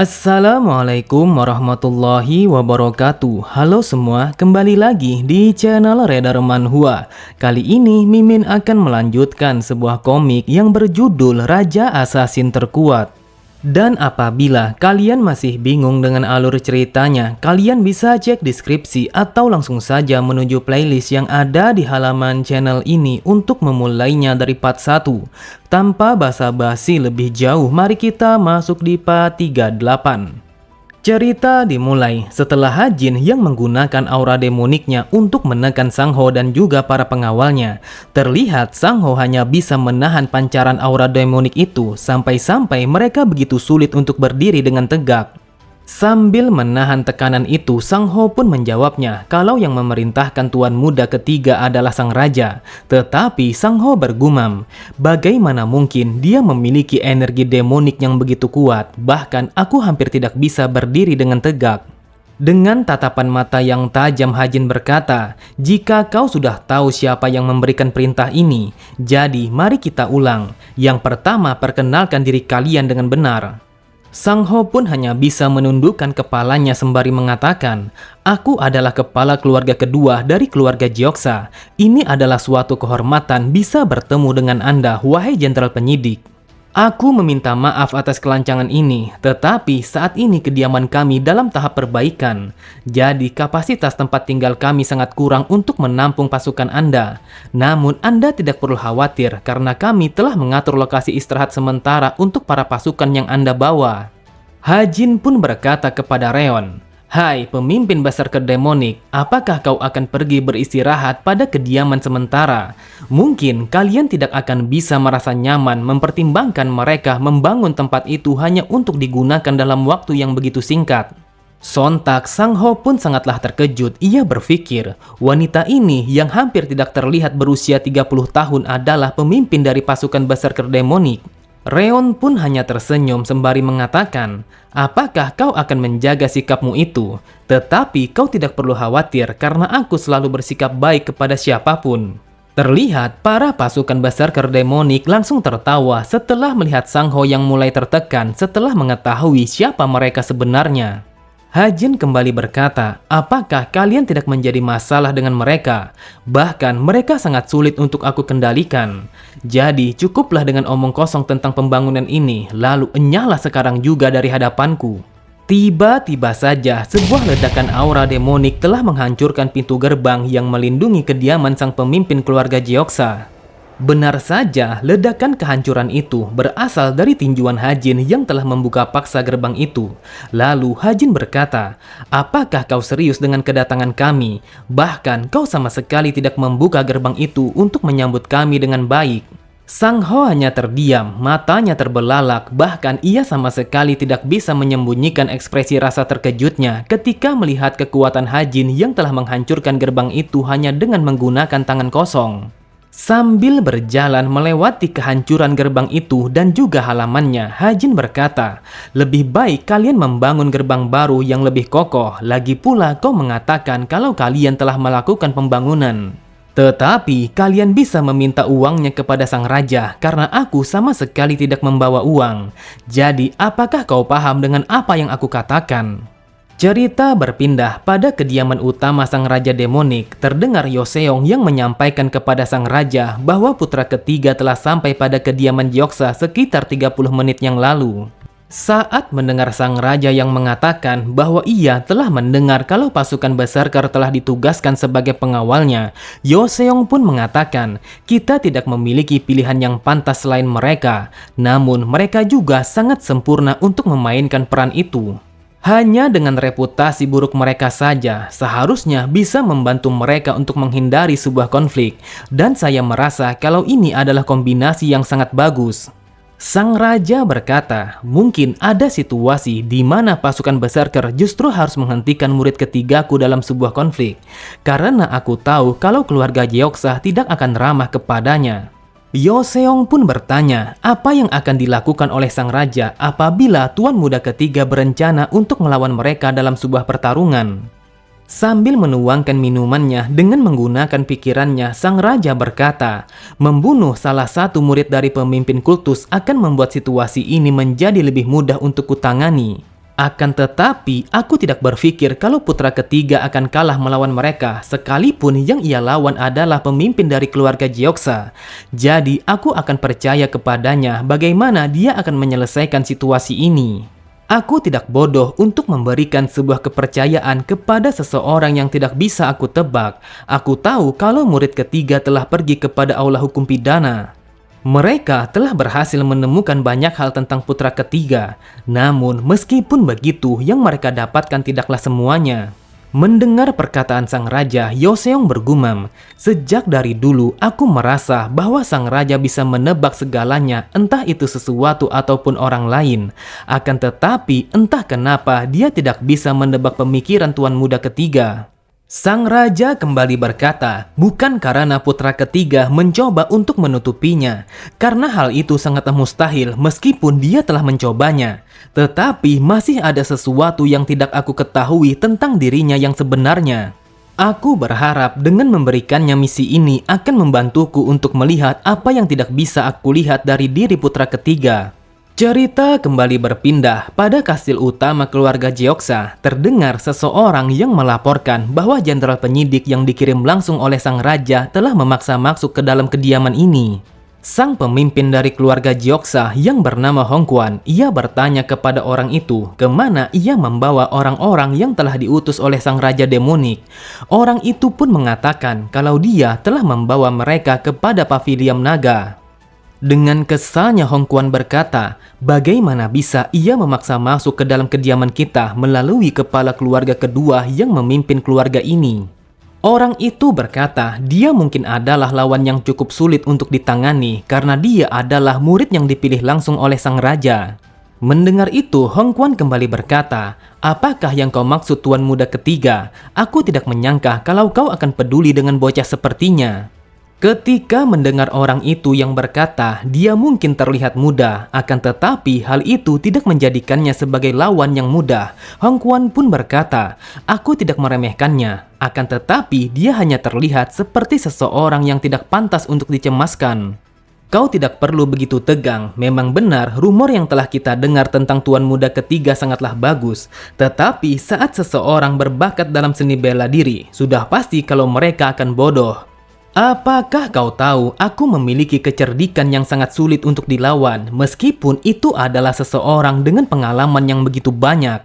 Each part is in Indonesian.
Assalamualaikum warahmatullahi wabarakatuh. Halo semua, kembali lagi di channel Redar Manhwa. Kali ini Mimin akan melanjutkan sebuah komik yang berjudul Raja Assassin Terkuat. Dan apabila kalian masih bingung dengan alur ceritanya, kalian bisa cek deskripsi atau langsung saja menuju playlist yang ada di halaman channel ini untuk memulainya dari part 1. Tanpa basa-basi lebih jauh, mari kita masuk di part 38. Cerita dimulai setelah Hajin yang menggunakan aura demoniknya untuk menekan Sang Ho dan juga para pengawalnya. Terlihat Sang Ho hanya bisa menahan pancaran aura demonik itu sampai-sampai mereka begitu sulit untuk berdiri dengan tegak. Sambil menahan tekanan itu, Sang Ho pun menjawabnya kalau yang memerintahkan Tuan Muda ketiga adalah Sang Raja. Tetapi Sang Ho bergumam, bagaimana mungkin dia memiliki energi demonik yang begitu kuat, bahkan aku hampir tidak bisa berdiri dengan tegak. Dengan tatapan mata yang tajam, Hajin berkata, jika kau sudah tahu siapa yang memberikan perintah ini, jadi mari kita ulang. Yang pertama, perkenalkan diri kalian dengan benar. Sang Ho pun hanya bisa menundukkan kepalanya sembari mengatakan, aku adalah kepala keluarga kedua dari keluarga Gyeoksa. Ini adalah suatu kehormatan bisa bertemu dengan Anda, wahai jenderal penyidik. Aku meminta maaf atas kelancangan ini, tetapi saat ini kediaman kami dalam tahap perbaikan. Jadi kapasitas tempat tinggal kami sangat kurang untuk menampung pasukan Anda. Namun Anda tidak perlu khawatir karena kami telah mengatur lokasi istirahat sementara untuk para pasukan yang Anda bawa. Hajin pun berkata kepada Reon, hai pemimpin berserker demonik, apakah kau akan pergi beristirahat pada kediaman sementara? Mungkin kalian tidak akan bisa merasa nyaman mempertimbangkan mereka membangun tempat itu hanya untuk digunakan dalam waktu yang begitu singkat. Sontak Sang Ho pun sangatlah terkejut. Ia berpikir, wanita ini yang hampir tidak terlihat berusia 30 tahun adalah pemimpin dari pasukan berserker demonik. Reon pun hanya tersenyum sembari mengatakan, apakah kau akan menjaga sikapmu itu? Tetapi kau tidak perlu khawatir karena aku selalu bersikap baik kepada siapapun. Terlihat para pasukan berserker demonik langsung tertawa setelah melihat Sang Ho yang mulai tertekan setelah mengetahui siapa mereka sebenarnya. Hajin kembali berkata, apakah kalian tidak menjadi masalah dengan mereka? Bahkan mereka sangat sulit untuk aku kendalikan. Jadi cukuplah dengan omong kosong tentang pembangunan ini, lalu enyahlah sekarang juga dari hadapanku. Tiba-tiba saja sebuah ledakan aura demonik telah menghancurkan pintu gerbang yang melindungi kediaman sang pemimpin keluarga Gyeoksa. Benar saja, ledakan kehancuran itu berasal dari tinjuan Hajin yang telah membuka paksa gerbang itu. Lalu Hajin berkata, apakah kau serius dengan kedatangan kami? Bahkan kau sama sekali tidak membuka gerbang itu untuk menyambut kami dengan baik. Sang Ho hanya terdiam, matanya terbelalak, bahkan ia sama sekali tidak bisa menyembunyikan ekspresi rasa terkejutnya ketika melihat kekuatan Hajin yang telah menghancurkan gerbang itu hanya dengan menggunakan tangan kosong. Sambil berjalan melewati kehancuran gerbang itu dan juga halamannya, Hajin berkata, lebih baik kalian membangun gerbang baru yang lebih kokoh. Lagi pula kau mengatakan kalau kalian telah melakukan pembangunan. Tetapi kalian bisa meminta uangnya kepada sang raja karena aku sama sekali tidak membawa uang. Jadi apakah kau paham dengan apa yang aku katakan? Cerita berpindah pada kediaman utama sang raja demonik. Terdengar Yoseong yang menyampaikan kepada sang raja bahwa putra ketiga telah sampai pada kediaman Gyeoksa sekitar 30 menit yang lalu. Saat mendengar sang raja yang mengatakan bahwa ia telah mendengar kalau pasukan berserker telah ditugaskan sebagai pengawalnya, Yoseong pun mengatakan, kita tidak memiliki pilihan yang pantas selain mereka, namun mereka juga sangat sempurna untuk memainkan peran itu. Hanya dengan reputasi buruk mereka saja, seharusnya bisa membantu mereka untuk menghindari sebuah konflik. Dan saya merasa kalau ini adalah kombinasi yang sangat bagus. Sang raja berkata, mungkin ada situasi di mana pasukan berserker justru harus menghentikan murid ketigaku dalam sebuah konflik. Karena aku tahu kalau keluarga Gyeoksa tidak akan ramah kepadanya. Yoseong pun bertanya, apa yang akan dilakukan oleh sang raja apabila tuan muda ketiga berencana untuk melawan mereka dalam sebuah pertarungan? Sambil menuangkan minumannya dengan menggunakan pikirannya, sang raja berkata, membunuh salah satu murid dari pemimpin kultus akan membuat situasi ini menjadi lebih mudah untuk kutangani. Akan tetapi, aku tidak berpikir kalau putra ketiga akan kalah melawan mereka, sekalipun yang ia lawan adalah pemimpin dari keluarga Gyeoksa. Jadi, aku akan percaya kepadanya bagaimana dia akan menyelesaikan situasi ini. Aku tidak bodoh untuk memberikan sebuah kepercayaan kepada seseorang yang tidak bisa aku tebak. Aku tahu kalau murid ketiga telah pergi kepada aula hukum pidana. Mereka telah berhasil menemukan banyak hal tentang putra ketiga. Namun, meskipun begitu, yang mereka dapatkan tidaklah semuanya. Mendengar perkataan sang raja, Yoseong bergumam, "Sejak dari dulu, aku merasa bahwa sang raja bisa menebak segalanya, entah itu sesuatu ataupun orang lain. Akan tetapi, entah kenapa dia tidak bisa menebak pemikiran tuan muda ketiga." Sang raja kembali berkata, bukan karena putra ketiga mencoba untuk menutupinya, karena hal itu sangatlah mustahil meskipun dia telah mencobanya. Tetapi masih ada sesuatu yang tidak aku ketahui tentang dirinya yang sebenarnya. Aku berharap dengan memberikannya misi ini akan membantuku untuk melihat apa yang tidak bisa aku lihat dari diri putra ketiga. Cerita kembali berpindah pada kastil utama keluarga Gyeoksa. Terdengar seseorang yang melaporkan bahwa jenderal penyidik yang dikirim langsung oleh sang raja telah memaksa masuk ke dalam kediaman ini. Sang pemimpin dari keluarga Gyeoksa yang bernama Hongkwan, ia bertanya kepada orang itu kemana ia membawa orang-orang yang telah diutus oleh sang raja demonik. Orang itu pun mengatakan kalau dia telah membawa mereka kepada pavilion naga. Dengan kesalnya Hongkwan berkata, bagaimana bisa ia memaksa masuk ke dalam kediaman kita melalui kepala keluarga kedua yang memimpin keluarga ini? Orang itu berkata, dia mungkin adalah lawan yang cukup sulit untuk ditangani karena dia adalah murid yang dipilih langsung oleh sang raja. Mendengar itu, Hongkwan kembali berkata, apakah yang kau maksud tuan muda ketiga? Aku tidak menyangka kalau kau akan peduli dengan bocah sepertinya. Ketika mendengar orang itu yang berkata dia mungkin terlihat muda, akan tetapi hal itu tidak menjadikannya sebagai lawan yang mudah, Hongkwan pun berkata, aku tidak meremehkannya, akan tetapi dia hanya terlihat seperti seseorang yang tidak pantas untuk dicemaskan. Kau tidak perlu begitu tegang, memang benar rumor yang telah kita dengar tentang tuan muda ketiga sangatlah bagus. Tetapi saat seseorang berbakat dalam seni bela diri, sudah pasti kalau mereka akan bodoh. Apakah kau tahu aku memiliki kecerdikan yang sangat sulit untuk dilawan meskipun itu adalah seseorang dengan pengalaman yang begitu banyak?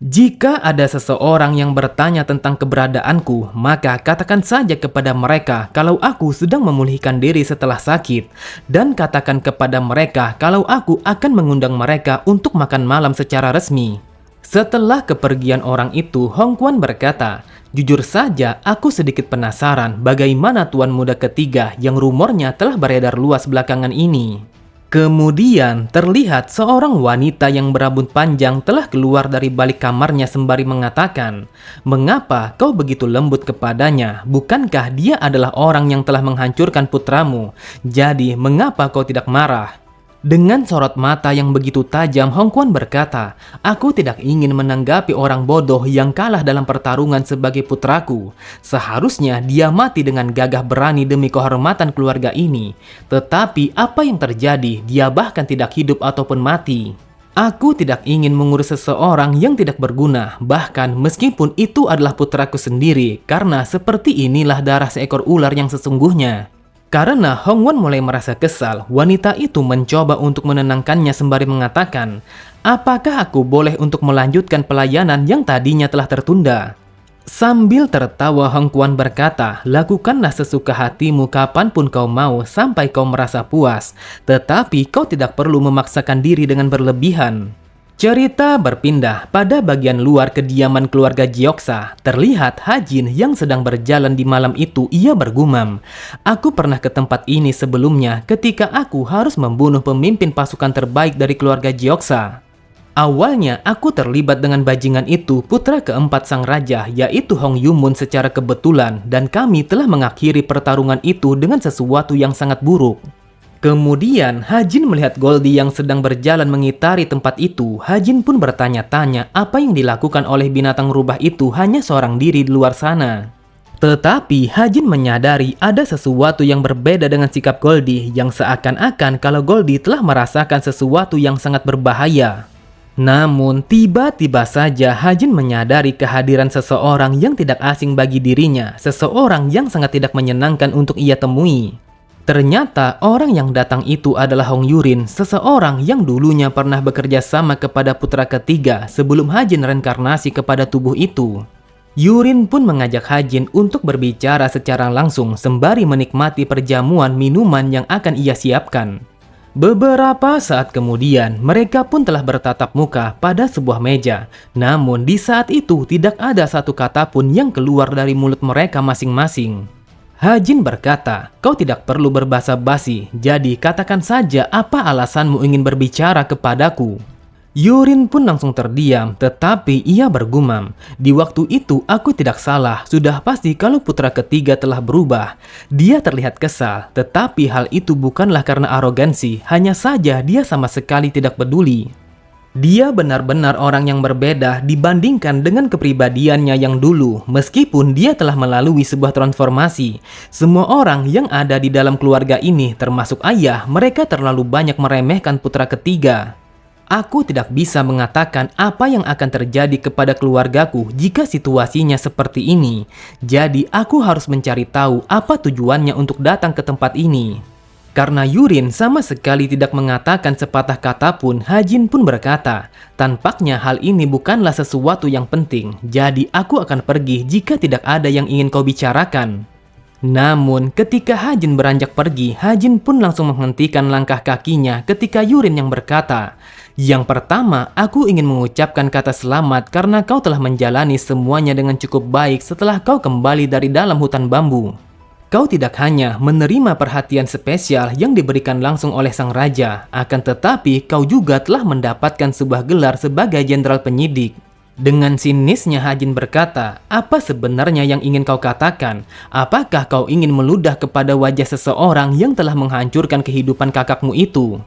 Jika ada seseorang yang bertanya tentang keberadaanku, maka katakan saja kepada mereka kalau aku sedang memulihkan diri setelah sakit, dan katakan kepada mereka kalau aku akan mengundang mereka untuk makan malam secara resmi. Setelah kepergian orang itu, Hongkwan berkata, jujur saja aku sedikit penasaran bagaimana tuan muda ketiga yang rumornya telah beredar luas belakangan ini. Kemudian terlihat seorang wanita yang berambut panjang telah keluar dari balik kamarnya sembari mengatakan, mengapa kau begitu lembut kepadanya? Bukankah dia adalah orang yang telah menghancurkan putramu? Jadi mengapa kau tidak marah? Dengan sorot mata yang begitu tajam, Hongkwan berkata, aku tidak ingin menanggapi orang bodoh yang kalah dalam pertarungan sebagai putraku. Seharusnya dia mati dengan gagah berani demi kehormatan keluarga ini. Tetapi apa yang terjadi, dia bahkan tidak hidup ataupun mati. Aku tidak ingin mengurus seseorang yang tidak berguna, bahkan meskipun itu adalah putraku sendiri, karena seperti inilah darah seekor ular yang sesungguhnya. Karena Hongkwan mulai merasa kesal, wanita itu mencoba untuk menenangkannya sembari mengatakan, apakah aku boleh untuk melanjutkan pelayanan yang tadinya telah tertunda? Sambil tertawa, Hongkwan berkata, lakukanlah sesuka hatimu kapanpun kau mau sampai kau merasa puas, tetapi kau tidak perlu memaksakan diri dengan berlebihan. Cerita berpindah pada bagian luar kediaman keluarga Gyeoksa. Terlihat Hajin yang sedang berjalan di malam itu, ia bergumam, aku pernah ke tempat ini sebelumnya ketika aku harus membunuh pemimpin pasukan terbaik dari keluarga Gyeoksa. Awalnya aku terlibat dengan bajingan itu, putra keempat sang raja, yaitu Hong Yumun secara kebetulan, dan kami telah mengakhiri pertarungan itu dengan sesuatu yang sangat buruk. Kemudian Hajin melihat Goldie yang sedang berjalan mengitari tempat itu. Hajin pun bertanya-tanya apa yang dilakukan oleh binatang rubah itu hanya seorang diri di luar sana. Tetapi Hajin menyadari ada sesuatu yang berbeda dengan sikap Goldie, yang seakan-akan kalau Goldie telah merasakan sesuatu yang sangat berbahaya. Namun, tiba-tiba saja Hajin menyadari kehadiran seseorang yang tidak asing bagi dirinya, seseorang yang sangat tidak menyenangkan untuk ia temui. Ternyata orang yang datang itu adalah Hong Yurin, seseorang yang dulunya pernah bekerja sama kepada putra ketiga sebelum Hajin reinkarnasi kepada tubuh itu. Yurin pun mengajak Hajin untuk berbicara secara langsung sembari menikmati perjamuan minuman yang akan ia siapkan. Beberapa saat kemudian, mereka pun telah bertatap muka pada sebuah meja. Namun di saat itu tidak ada satu kata pun yang keluar dari mulut mereka masing-masing. Hajin berkata, "Kau tidak perlu berbasa basi, jadi katakan saja apa alasanmu ingin berbicara kepadaku." Yurin pun langsung terdiam, tetapi ia bergumam, "Di waktu itu aku tidak salah, sudah pasti kalau putra ketiga telah berubah." Dia terlihat kesal, tetapi hal itu bukanlah karena arogansi, hanya saja dia sama sekali tidak peduli. Dia benar-benar orang yang berbeda dibandingkan dengan kepribadiannya yang dulu, meskipun dia telah melalui sebuah transformasi. Semua orang yang ada di dalam keluarga ini, termasuk ayah, mereka terlalu banyak meremehkan putra ketiga. Aku tidak bisa mengatakan apa yang akan terjadi kepada keluargaku jika situasinya seperti ini. Jadi aku harus mencari tahu apa tujuannya untuk datang ke tempat ini. Karena Yurin sama sekali tidak mengatakan sepatah kata pun, Hajin pun berkata, "Tampaknya hal ini bukanlah sesuatu yang penting. Jadi aku akan pergi jika tidak ada yang ingin kau bicarakan." Namun, ketika Hajin beranjak pergi, Hajin pun langsung menghentikan langkah kakinya ketika Yurin yang berkata, "Yang pertama, aku ingin mengucapkan kata selamat karena kau telah menjalani semuanya dengan cukup baik setelah kau kembali dari dalam hutan bambu. Kau tidak hanya menerima perhatian spesial yang diberikan langsung oleh sang raja, akan tetapi kau juga telah mendapatkan sebuah gelar sebagai jenderal penyidik." Dengan sinisnya Hajin berkata, "Apa sebenarnya yang ingin kau katakan? Apakah kau ingin meludah kepada wajah seseorang yang telah menghancurkan kehidupan kakakmu itu?"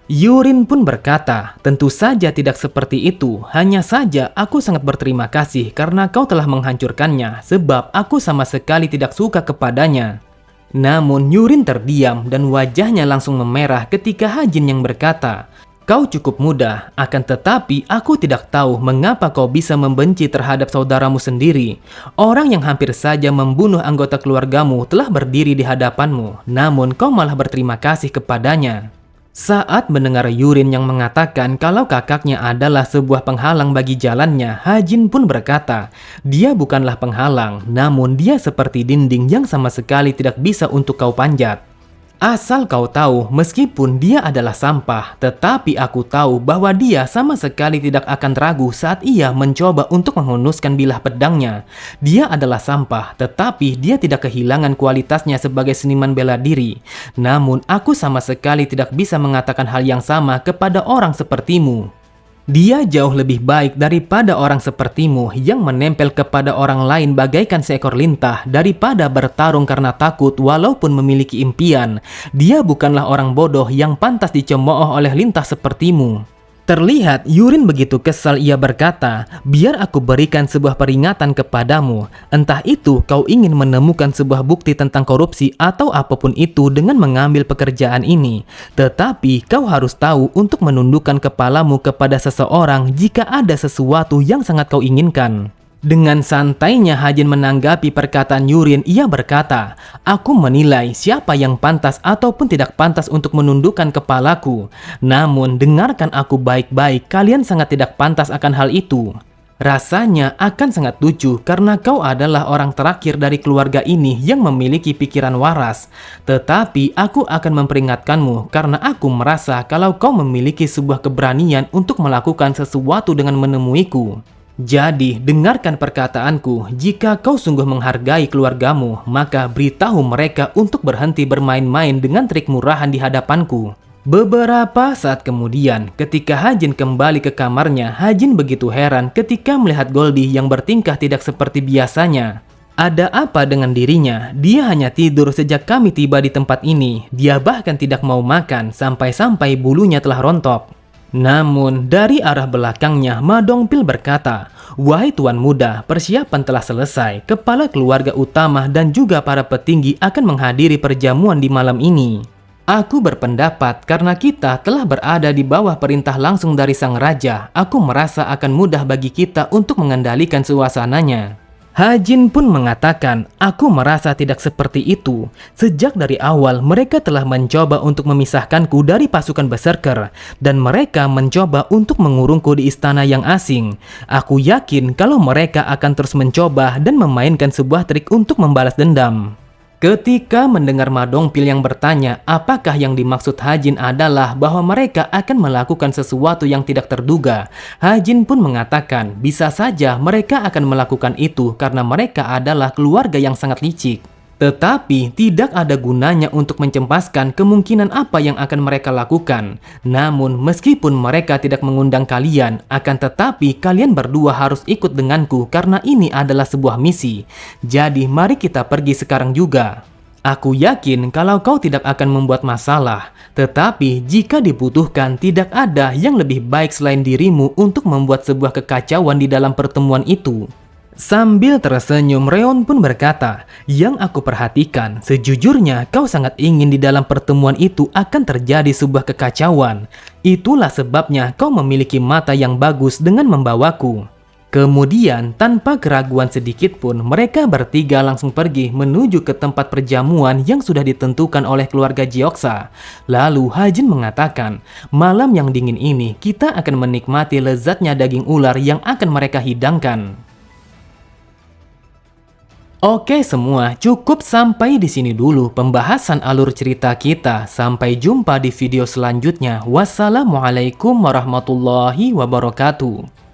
Yurin pun berkata, "Tentu saja tidak seperti itu. Hanya saja aku sangat berterima kasih karena kau telah menghancurkannya, sebab aku sama sekali tidak suka kepadanya." Namun Yurin terdiam dan wajahnya langsung memerah ketika Hajin yang berkata, "Kau cukup muda, akan tetapi aku tidak tahu mengapa kau bisa membenci terhadap saudaramu sendiri. Orang yang hampir saja membunuh anggota keluargamu telah berdiri di hadapanmu, namun kau malah berterima kasih kepadanya." Saat mendengar Yurin yang mengatakan kalau kakaknya adalah sebuah penghalang bagi jalannya, Hajin pun berkata, "Dia bukanlah penghalang, namun dia seperti dinding yang sama sekali tidak bisa untuk kau panjat. Asal kau tahu, meskipun dia adalah sampah, tetapi aku tahu bahwa dia sama sekali tidak akan ragu saat ia mencoba untuk menghunuskan bilah pedangnya. Dia adalah sampah, tetapi dia tidak kehilangan kualitasnya sebagai seniman bela diri. Namun, aku sama sekali tidak bisa mengatakan hal yang sama kepada orang sepertimu. Dia jauh lebih baik daripada orang sepertimu yang menempel kepada orang lain bagaikan seekor lintah daripada bertarung karena takut walaupun memiliki impian. Dia bukanlah orang bodoh yang pantas dicemooh oleh lintah sepertimu." Terlihat Yurin begitu kesal, ia berkata, "Biar aku berikan sebuah peringatan kepadamu. Entah itu kau ingin menemukan sebuah bukti tentang korupsi atau apapun itu dengan mengambil pekerjaan ini. Tetapi kau harus tahu untuk menundukkan kepalamu kepada seseorang jika ada sesuatu yang sangat kau inginkan." Dengan santainya Hajin menanggapi perkataan Yurin, ia berkata, "Aku menilai siapa yang pantas ataupun tidak pantas untuk menundukkan kepalaku. Namun dengarkan aku baik-baik, kalian sangat tidak pantas akan hal itu. Rasanya akan sangat lucu karena kau adalah orang terakhir dari keluarga ini yang memiliki pikiran waras. Tetapi aku akan memperingatkanmu karena aku merasa kalau kau memiliki sebuah keberanian untuk melakukan sesuatu dengan menemuiku. Jadi, dengarkan perkataanku, jika kau sungguh menghargai keluargamu, maka beritahu mereka untuk berhenti bermain-main dengan trik murahan di hadapanku." Beberapa saat kemudian, ketika Hajin kembali ke kamarnya, Hajin begitu heran ketika melihat Goldie yang bertingkah tidak seperti biasanya. Ada apa dengan dirinya? Dia hanya tidur sejak kami tiba di tempat ini. Dia bahkan tidak mau makan, sampai-sampai bulunya telah rontok. Namun, dari arah belakangnya, Ma Dongpil berkata, "Wahai Tuan Muda, persiapan telah selesai. Kepala keluarga utama dan juga para petinggi akan menghadiri perjamuan di malam ini." Aku berpendapat karena kita telah berada di bawah perintah langsung dari sang raja, aku merasa akan mudah bagi kita untuk mengendalikan suasananya. Hajin pun mengatakan, aku merasa tidak seperti itu. Sejak dari awal mereka telah mencoba untuk memisahkanku dari pasukan berserker, dan mereka mencoba untuk mengurungku di istana yang asing. Aku yakin kalau mereka akan terus mencoba dan memainkan sebuah trik untuk membalas dendam. Ketika mendengar Ma Dongpil yang bertanya apakah yang dimaksud Hajin adalah bahwa mereka akan melakukan sesuatu yang tidak terduga, Hajin pun mengatakan bisa saja mereka akan melakukan itu karena mereka adalah keluarga yang sangat licik. Tetapi tidak ada gunanya untuk mencempaskan kemungkinan apa yang akan mereka lakukan. Namun meskipun mereka tidak mengundang kalian, akan tetapi kalian berdua harus ikut denganku karena ini adalah sebuah misi. Jadi mari kita pergi sekarang juga. Aku yakin kalau kau tidak akan membuat masalah. Tetapi jika dibutuhkan tidak ada yang lebih baik selain dirimu untuk membuat sebuah kekacauan di dalam pertemuan itu. Sambil tersenyum, Reon pun berkata, yang aku perhatikan, sejujurnya kau sangat ingin di dalam pertemuan itu akan terjadi sebuah kekacauan. Itulah sebabnya kau memiliki mata yang bagus dengan membawaku. Kemudian, tanpa keraguan sedikit pun, mereka bertiga langsung pergi menuju ke tempat perjamuan yang sudah ditentukan oleh keluarga Gyeoksa. Lalu Hajin mengatakan, malam yang dingin ini kita akan menikmati lezatnya daging ular yang akan mereka hidangkan. Oke semua, cukup sampai di sini dulu pembahasan alur cerita kita. Sampai jumpa di video selanjutnya. Wassalamualaikum warahmatullahi wabarakatuh.